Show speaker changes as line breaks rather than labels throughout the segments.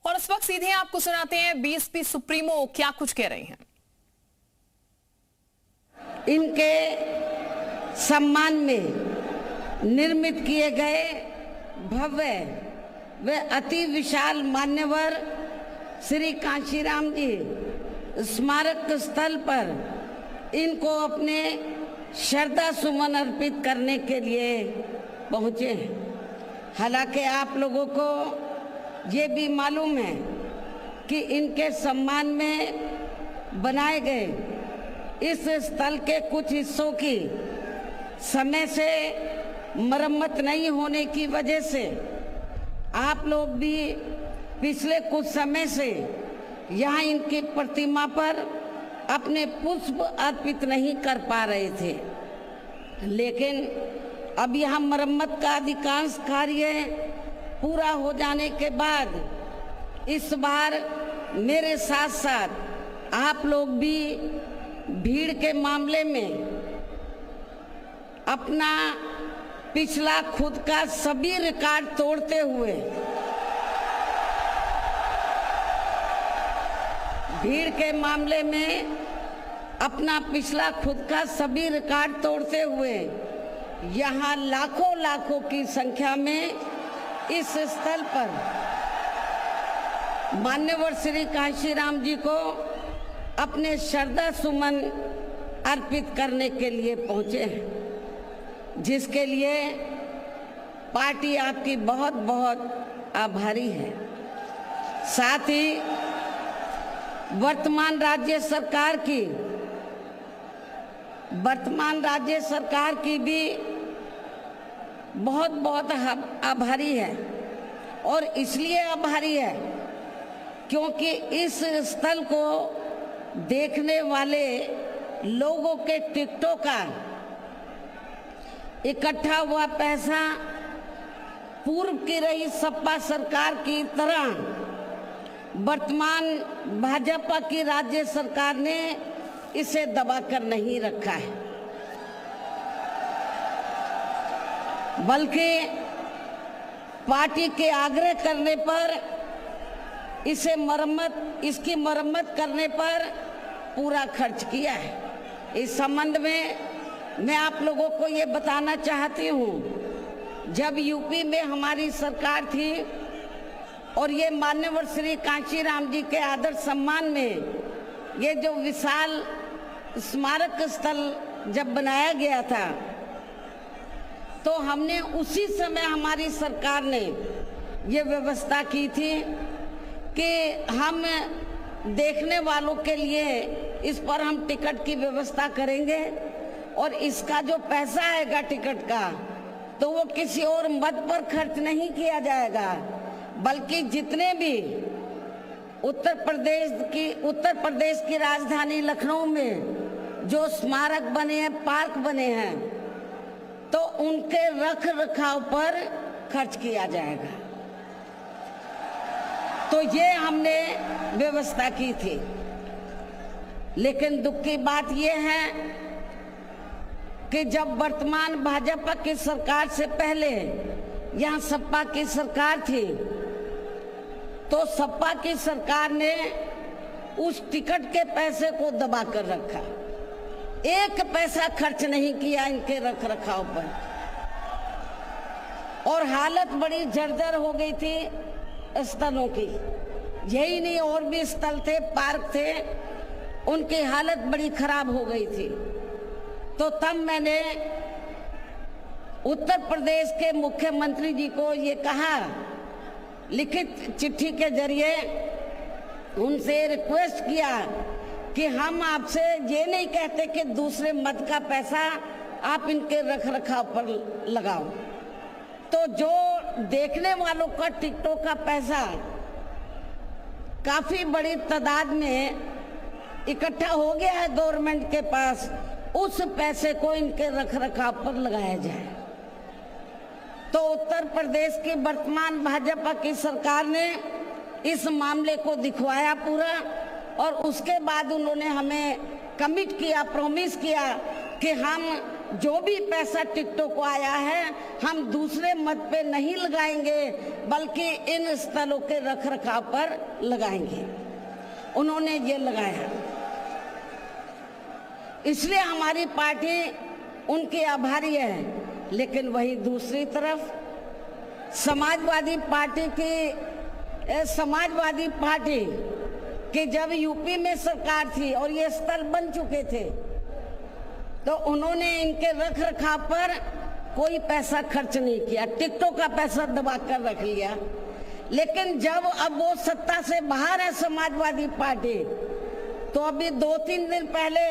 और इस वक्त सीधे आपको सुनाते हैं बीएसपी सुप्रीमो क्या कुछ कह रही हैं।
इनके सम्मान में निर्मित किए गए भव्य व अति विशाल मान्यवर श्री कांशीराम जी स्मारक स्थल पर इनको अपने श्रद्धा सुमन अर्पित करने के लिए पहुँचे हैं। हालांकि आप लोगों को ये भी मालूम है कि इनके सम्मान में बनाए गए इस स्थल के कुछ हिस्सों की समय से मरम्मत नहीं होने की वजह से आप लोग भी पिछले कुछ समय से यहाँ इनकी प्रतिमा पर अपने पुष्प अर्पित नहीं कर पा रहे थे, लेकिन अब यहाँ मरम्मत का अधिकांश कार्य पूरा हो जाने के बाद इस बार मेरे साथ साथ आप लोग भी भीड़ के मामले में अपना पिछला खुद का सभी रिकॉर्ड तोड़ते हुए अपना पिछला खुद का सभी रिकॉर्ड तोड़ते हुए यहाँ लाखों लाखों की संख्या में इस स्थल पर मान्यवर श्री कांशीराम जी को अपने श्रद्धा सुमन अर्पित करने के लिए पहुँचे हैं, जिसके लिए पार्टी आपकी बहुत बहुत आभारी है। साथ ही वर्तमान राज्य सरकार की भी बहुत बहुत आभारी है, और इसलिए आभारी है क्योंकि इस स्थल को देखने वाले लोगों के टिकटों का इकट्ठा हुआ पैसा पूर्व की रही सपा सरकार की तरह वर्तमान भाजपा की राज्य सरकार ने इसे दबाकर नहीं रखा है, बल्कि पार्टी के आग्रह करने पर इसकी मरम्मत करने पर पूरा खर्च किया है। इस संबंध में मैं आप लोगों को ये बताना चाहती हूँ, जब यूपी में हमारी सरकार थी और ये मान्यवर श्री कांशीराम जी के आदर सम्मान में ये जो विशाल स्मारक स्थल जब बनाया गया था, तो हमने उसी समय हमारी सरकार ने ये व्यवस्था की थी कि हम देखने वालों के लिए इस पर हम टिकट की व्यवस्था करेंगे, और इसका जो पैसा आएगा टिकट का तो वो किसी और मद पर खर्च नहीं किया जाएगा, बल्कि जितने भी उत्तर प्रदेश की राजधानी लखनऊ में जो स्मारक बने हैं, पार्क बने हैं, तो उनके रख रखाव पर खर्च किया जाएगा। तो ये हमने व्यवस्था की थी, लेकिन दुख की बात ये है कि जब वर्तमान भाजपा की सरकार से पहले यहाँ सपा की सरकार थी, तो सपा की सरकार ने उस टिकट के पैसे को दबा कर रखा, एक पैसा खर्च नहीं किया इनके रख रखाव पर, और हालत बड़ी जर्जर हो गई थी स्थलों की। यही नहीं, और भी स्थल थे, पार्क थे, उनकी हालत बड़ी खराब हो गई थी। तो तब मैंने उत्तर प्रदेश के मुख्यमंत्री जी को ये कहा, लिखित चिट्ठी के जरिए उनसे रिक्वेस्ट किया कि हम आपसे ये नहीं कहते कि दूसरे मद का पैसा आप इनके रख रखाव पर लगाओ, तो जो देखने वालों का टिकटों का पैसा काफी बड़ी तादाद में इकट्ठा हो गया है गवर्नमेंट के पास, उस पैसे को इनके रख रखाव पर लगाया जाए। तो उत्तर प्रदेश की वर्तमान भाजपा की सरकार ने इस मामले को दिखवाया पूरा, और उसके बाद उन्होंने हमें कमिट किया, प्रॉमिस किया कि हम जो भी पैसा टिकटों को आया है हम दूसरे मत पे नहीं लगाएंगे, बल्कि इन स्थलों के रखरखाव पर लगाएंगे। उन्होंने ये लगाया, इसलिए हमारी पार्टी उनकी आभारी है। लेकिन वही दूसरी तरफ समाजवादी पार्टी की जब यूपी में सरकार थी और ये स्थल बन चुके थे, तो उन्होंने इनके रखरखाव पर कोई पैसा खर्च नहीं किया, टिकटों का पैसा दबा कर रख लिया। लेकिन जब अब वो सत्ता से बाहर है समाजवादी पार्टी, तो अभी 2-3 दिन पहले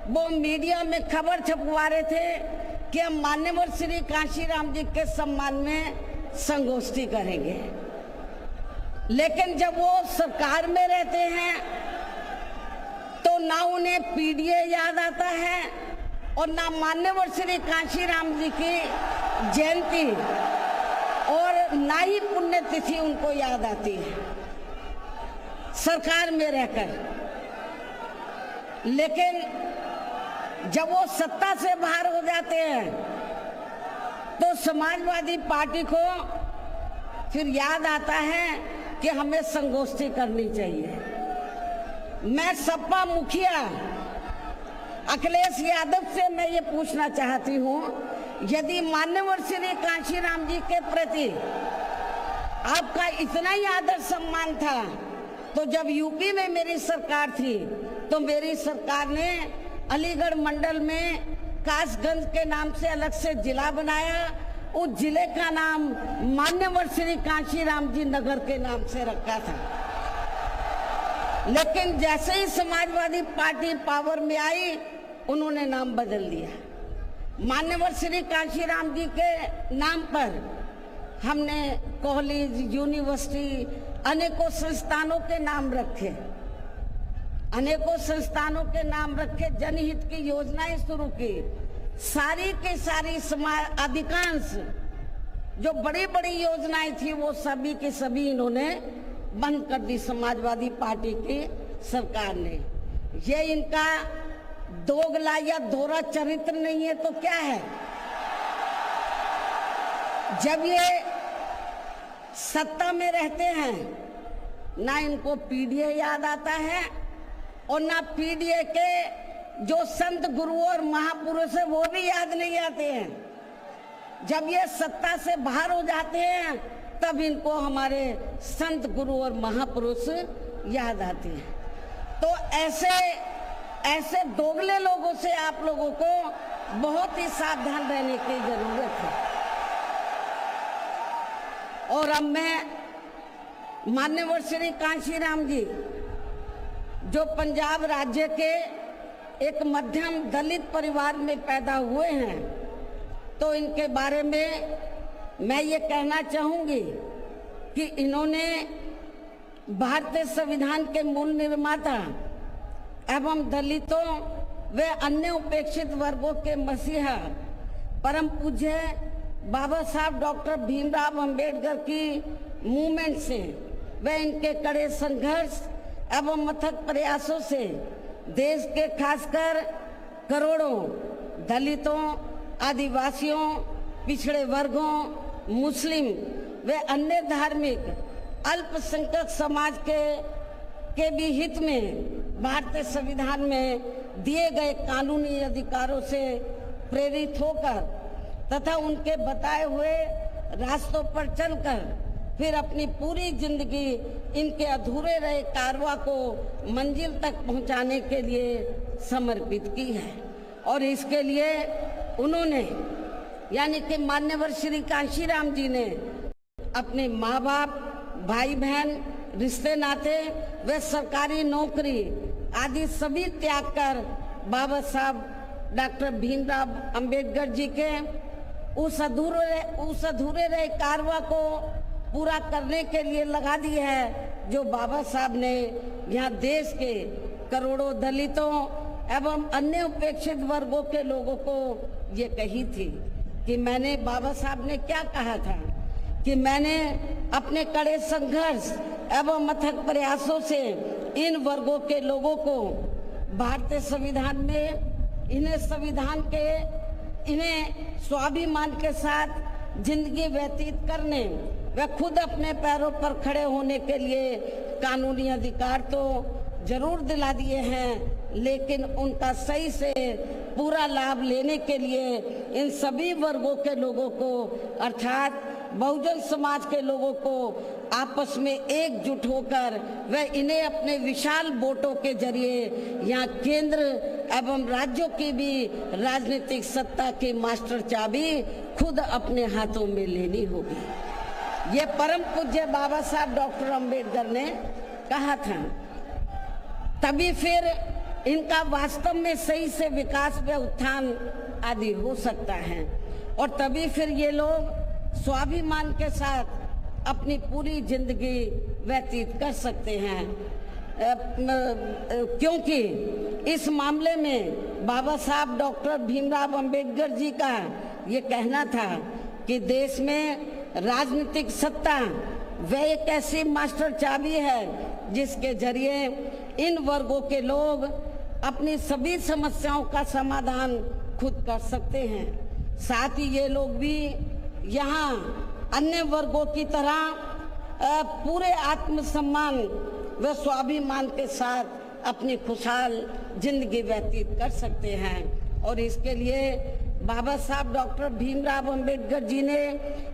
वो मीडिया में खबर छपवा रहे थे कि हम मान्यवर श्री कांशीराम जी के सम्मान में संगोष्ठी करेंगे। लेकिन जब वो सरकार में रहते हैं तो ना उन्हें पीडीए याद आता है और ना मान्यवर श्री कांशीराम जी की जयंती और ना ही पुण्यतिथि उनको याद आती है सरकार में रहकर। लेकिन जब वो सत्ता से बाहर हो जाते हैं तो समाजवादी पार्टी को फिर याद आता है कि हमें संगोष्ठी करनी चाहिए। मैं सपा मुखिया अखिलेश यादव से मैं ये पूछना चाहती हूँ, यदि मान्यवर श्री कांशीराम जी के प्रति आपका इतना ही आदर सम्मान था, तो जब यूपी में मेरी सरकार थी तो मेरी सरकार ने अलीगढ़ मंडल में कासगंज के नाम से अलग से जिला बनाया। उस जिले का नाम मान्यवर श्री कांशीराम जी नगर के नाम से रखा था। लेकिन जैसे ही समाजवादी पार्टी पावर में आई, उन्होंने नाम बदल दिया। मान्यवर श्री कांशीराम जी के नाम पर हमने कॉलेज, यूनिवर्सिटी, अनेकों संस्थानों के नाम रखे, अनेकों संस्थानों के नाम रखे, जनहित की योजनाएं शुरू की। सारी के सारी अधिकांश जो बड़ी बड़ी योजनाएं थी वो सभी के सभी इन्होंने बंद कर दी समाजवादी पार्टी की सरकार ने। ये इनका दोगला या दोहरा चरित्र नहीं है तो क्या है? जब ये सत्ता में रहते हैं ना इनको पीडीए याद आता है और ना पीडीए के जो संत गुरु और महापुरुष है वो भी याद नहीं आते हैं। जब ये सत्ता से बाहर हो जाते हैं तब इनको हमारे संत गुरु और महापुरुष याद आते हैं। तो ऐसे दोगले लोगों से आप लोगों को बहुत ही सावधान रहने की जरूरत है। और अब मैं मान्यवर श्री कांशीराम जी जो पंजाब राज्य के एक मध्यम दलित परिवार में पैदा हुए हैं, तो इनके बारे में मैं ये कहना चाहूंगी कि इन्होंने भारतीय संविधान के मूल निर्माता एवं दलितों व अन्य उपेक्षित वर्गों के मसीहा परम पूज्य बाबा साहब डॉक्टर भीमराव अंबेडकर की मूवमेंट से व इनके कड़े संघर्ष एवं अथक प्रयासों से देश के खासकर करोड़ों दलितों, आदिवासियों, पिछड़े वर्गों, मुस्लिम व अन्य धार्मिक अल्पसंख्यक समाज के भी हित में भारतीय संविधान में दिए गए कानूनी अधिकारों से प्रेरित होकर तथा उनके बताए हुए रास्तों पर चलकर फिर अपनी पूरी जिंदगी इनके अधूरे रहे कारवां को मंजिल तक पहुंचाने के लिए समर्पित की है। और इसके लिए उन्होंने यानी कि मान्यवर श्री कांशीराम जी ने अपने माँ बाप, भाई बहन, रिश्ते नाते व सरकारी नौकरी आदि सभी त्याग कर बाबा साहब डॉक्टर भीमराव अंबेडकर जी के उस अधूरे रहे कारवां को पूरा करने के लिए लगा दी है, जो बाबा साहब ने यहाँ देश के करोड़ों दलितों एवं अन्य उपेक्षित वर्गों के लोगों को ये कही थी कि मैंने, बाबा साहब ने क्या कहा था कि मैंने अपने कड़े संघर्ष एवं अथक प्रयासों से इन वर्गों के लोगों को भारतीय संविधान में इन्हें संविधान के इन्हें स्वाभिमान के साथ जिंदगी व्यतीत करने व खुद अपने पैरों पर खड़े होने के लिए कानूनी अधिकार तो जरूर दिला दिए हैं, लेकिन उनका सही से पूरा लाभ लेने के लिए इन सभी वर्गों के लोगों को अर्थात बहुजन समाज के लोगों को आपस में एकजुट होकर व इन्हें अपने विशाल वोटों के जरिए यहाँ केंद्र एवं राज्यों की भी राजनीतिक सत्ता की मास्टर चाबी खुद अपने हाथों में लेनी होगी। ये परम पूज्य बाबा साहब डॉक्टर अंबेडकर ने कहा था, तभी फिर इनका वास्तव में सही से विकास व उत्थान आदि हो सकता है और तभी फिर ये लोग स्वाभिमान के साथ अपनी पूरी जिंदगी व्यतीत कर सकते हैं, क्योंकि इस मामले में बाबा साहब डॉक्टर भीमराव अंबेडकर जी का ये कहना था कि देश में राजनीतिक सत्ता वह एक ऐसी मास्टर चाबी है जिसके जरिए इन वर्गों के लोग अपनी सभी समस्याओं का समाधान खुद कर सकते हैं। साथ ही ये लोग भी यहाँ अन्य वर्गों की तरह पूरे आत्मसम्मान व स्वाभिमान के साथ अपनी खुशहाल जिंदगी व्यतीत कर सकते हैं और इसके लिए बाबा साहब डॉक्टर भीमराव अंबेडकर जी ने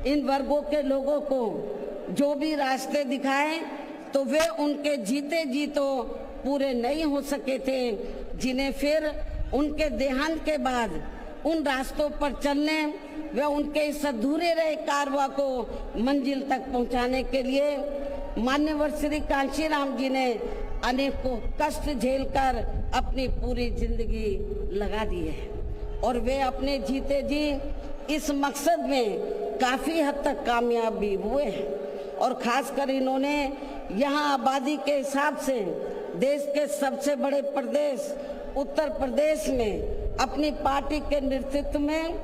इन वर्गों के लोगों को जो भी रास्ते दिखाए तो वे उनके जीते जी तो पूरे नहीं हो सके थे, जिन्हें फिर उनके देहांत के बाद उन रास्तों पर चलने व उनके इस अधूरे रहे कारवां को मंजिल तक पहुंचाने के लिए मान्यवर श्री कांशीराम जी ने अनेकों कष्ट झेलकर अपनी पूरी जिंदगी लगा दी है और वे अपने जीते जी इस मकसद में काफी हद तक कामयाब भी हुए हैं और खासकर इन्होंने यहाँ आबादी के हिसाब से देश के सबसे बड़े प्रदेश उत्तर प्रदेश में अपनी पार्टी के नेतृत्व में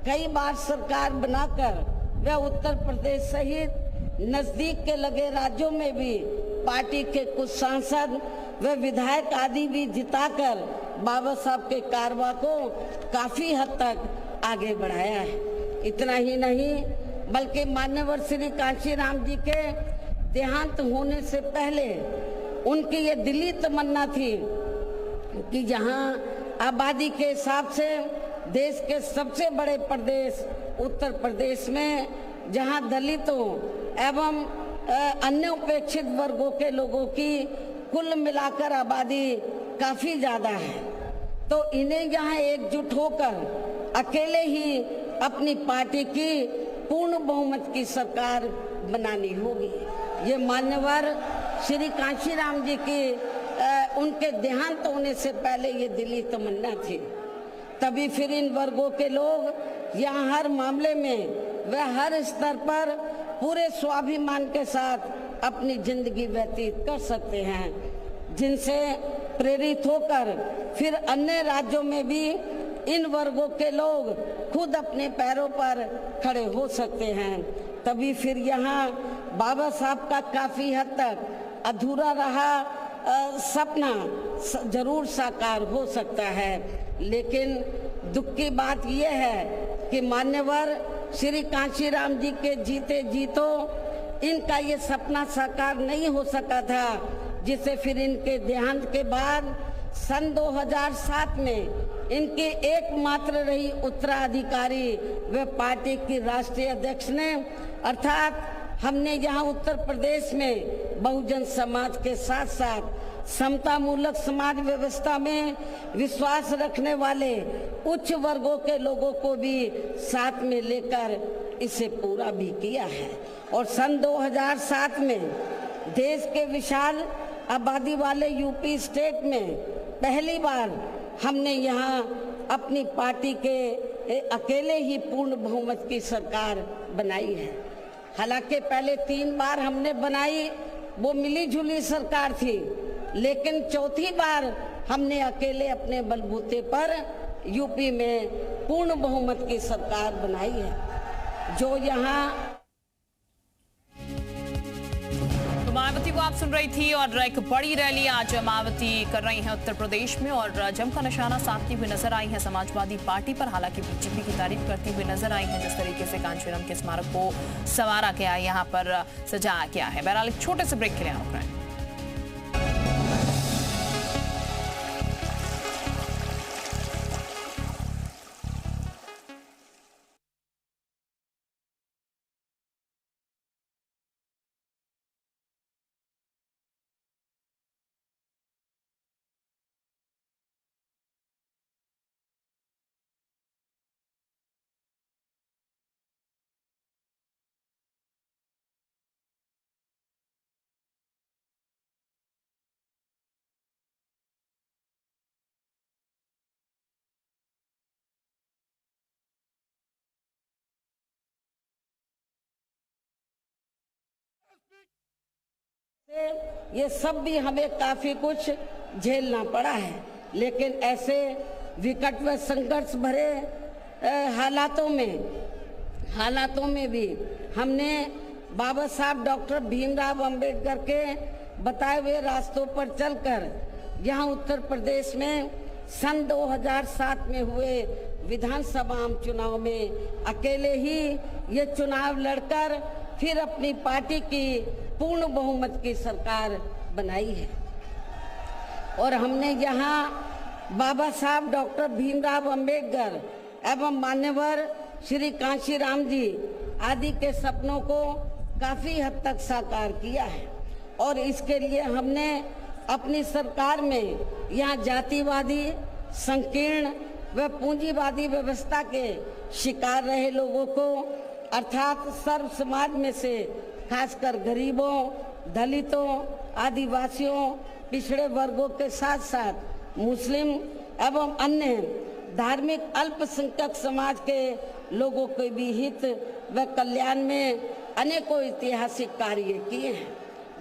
कई बार सरकार बनाकर व उत्तर प्रदेश सहित नजदीक के लगे राज्यों में भी पार्टी के कुछ सांसद व विधायक आदि भी जिताकर बाबा साहब के कारवां को काफी हद तक आगे बढ़ाया है। इतना ही नहीं बल्कि मान्यवर श्री कांशीराम जी के देहांत होने से पहले उनकी ये दिली तमन्ना थी कि जहां आबादी के हिसाब से देश के सबसे बड़े प्रदेश उत्तर प्रदेश में जहां दलितों एवं अन्य उपेक्षित वर्गों के लोगों की कुल मिलाकर आबादी काफी ज्यादा है, तो इन्हें यहाँ एकजुट होकर अकेले ही अपनी पार्टी की पूर्ण बहुमत की सरकार बनानी होगी। ये मान्यवर श्री कांशीराम जी की उनके देहांत होने से पहले ये दिली तमन्ना थी। तभी फिर इन वर्गों के लोग यहाँ हर मामले में व हर स्तर पर पूरे स्वाभिमान के साथ अपनी जिंदगी व्यतीत कर सकते हैं, जिनसे प्रेरित होकर फिर अन्य राज्यों में भी इन वर्गों के लोग खुद अपने पैरों पर खड़े हो सकते हैं। तभी फिर यहाँ बाबा साहब का काफी हद तक अधूरा रहा सपना जरूर साकार हो सकता है, लेकिन दुख की बात यह है कि मान्यवर श्री कांशीराम जी के जीते जी तो इनका ये सपना साकार नहीं हो सका था, जिसे फिर इनके देहांत के बाद सन 2007 में इनकी एकमात्र रही उत्तराधिकारी व पार्टी की राष्ट्रीय अध्यक्ष ने अर्थात हमने यहाँ उत्तर प्रदेश में बहुजन समाज के साथ साथ समता मूलक समाज व्यवस्था में विश्वास रखने वाले उच्च वर्गों के लोगों को भी साथ में लेकर इसे पूरा भी किया है और सन 2007 में देश के विशाल आबादी वाले यूपी स्टेट में पहली बार हमने यहाँ अपनी पार्टी के अकेले ही पूर्ण बहुमत की सरकार बनाई है। हालांकि पहले 3 बार हमने बनाई, वो मिली जुली सरकार थी, लेकिन चौथी बार हमने अकेले अपने बलबूते पर यूपी में पूर्ण बहुमत की सरकार बनाई है, जो यहाँ
मायावती थी वो आप सुन रही थी। और एक बड़ी रैली आज मायावती कर रही हैं उत्तर प्रदेश में और जमकर निशाना साधती हुई नजर आई है समाजवादी पार्टी पर। हालांकि बीजेपी की तारीफ करती हुई नजर आई है जिस तरीके से कांचीराम के स्मारक को संवारा गया, यहाँ पर सजाया गया है। बहरहाल एक छोटे से ब्रेक के लिए रुक रहे हैं।
ये सब भी हमें काफी कुछ झेलना पड़ा है, लेकिन ऐसे विकट व संघर्ष भरे हालातों में भी हमने बाबा साहब डॉक्टर भीमराव अंबेडकर के बताए हुए रास्तों पर चलकर यहाँ उत्तर प्रदेश में सन 2007 में हुए विधानसभा चुनाव में अकेले ही ये चुनाव लड़कर फिर अपनी पार्टी की पूर्ण बहुमत की सरकार बनाई है। और हमने यहाँ बाबा साहब डॉक्टर भीमराव अंबेडकर एवं मान्यवर श्री कांशीराम जी आदि के सपनों को काफी हद तक साकार किया है। और इसके लिए हमने अपनी सरकार में यहाँ जातिवादी, संकीर्ण व पूंजीवादी व्यवस्था के शिकार रहे लोगों को अर्थात सर्व समाज में से खासकर गरीबों, दलितों, आदिवासियों, पिछड़े वर्गों के साथ साथ मुस्लिम एवं अन्य धार्मिक अल्पसंख्यक समाज के लोगों के भी हित व कल्याण में अनेकों ऐतिहासिक कार्य किए हैं,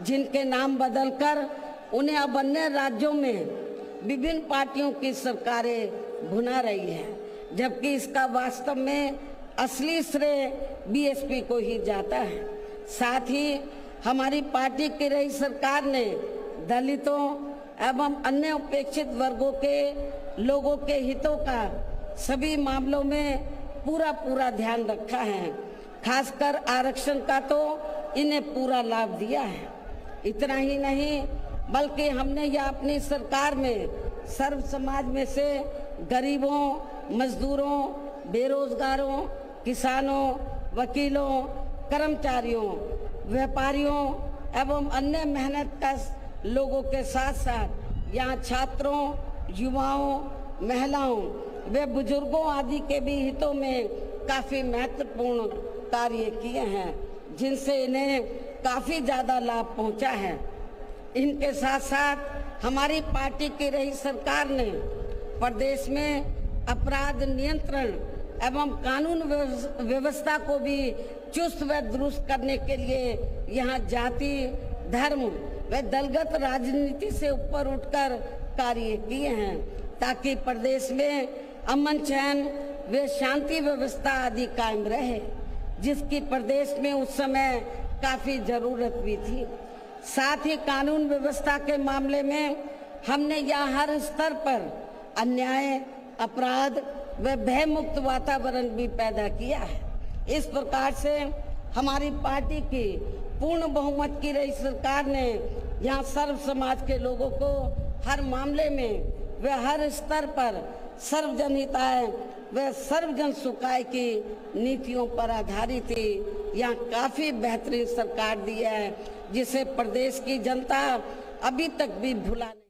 जिनके नाम बदलकर उन्हें अब अन्य राज्यों में विभिन्न पार्टियों की सरकारें भुना रही हैं, जबकि इसका वास्तव में असली श्रेय बीएसपी को ही जाता है। साथ ही हमारी पार्टी की रही सरकार ने दलितों एवं अन्य उपेक्षित वर्गों के लोगों के हितों का सभी मामलों में पूरा ध्यान रखा है। खासकर आरक्षण का तो इन्हें पूरा लाभ दिया है। इतना ही नहीं बल्कि हमने यह अपनी सरकार में सर्व समाज में से गरीबों, मजदूरों, बेरोजगारों, किसानों, वकीलों, कर्मचारियों, व्यापारियों एवं अन्य मेहनतकश लोगों के साथ साथ यहाँ छात्रों, युवाओं, महिलाओं व बुजुर्गों आदि के भी हितों में काफी महत्वपूर्ण कार्य किए हैं, जिनसे इन्हें काफी ज्यादा लाभ पहुंचा है। इनके साथ साथ हमारी पार्टी की रही सरकार ने प्रदेश में अपराध नियंत्रण एवं कानून व्यवस्था को भी चुस्त व दुरुस्त करने के लिए यहाँ जाति, धर्म व दलगत राजनीति से ऊपर उठकर कार्य किए हैं, ताकि प्रदेश में अमन चैन व शांति व्यवस्था आदि कायम रहे, जिसकी प्रदेश में उस समय काफी जरूरत भी थी। साथ ही कानून व्यवस्था के मामले में हमने यहाँ हर स्तर पर अन्याय, अपराध व भय मुक्त वातावरण भी पैदा किया है। इस प्रकार से हमारी पार्टी की पूर्ण बहुमत की रही सरकार ने यहाँ सर्व समाज के लोगों को हर मामले में व हर स्तर पर सर्वजन हिताय व सर्वजन सुखाय की नीतियों पर आधारित ही यहाँ काफी बेहतरीन सरकार दी है, जिसे प्रदेश की जनता अभी तक भी भुला नहीं।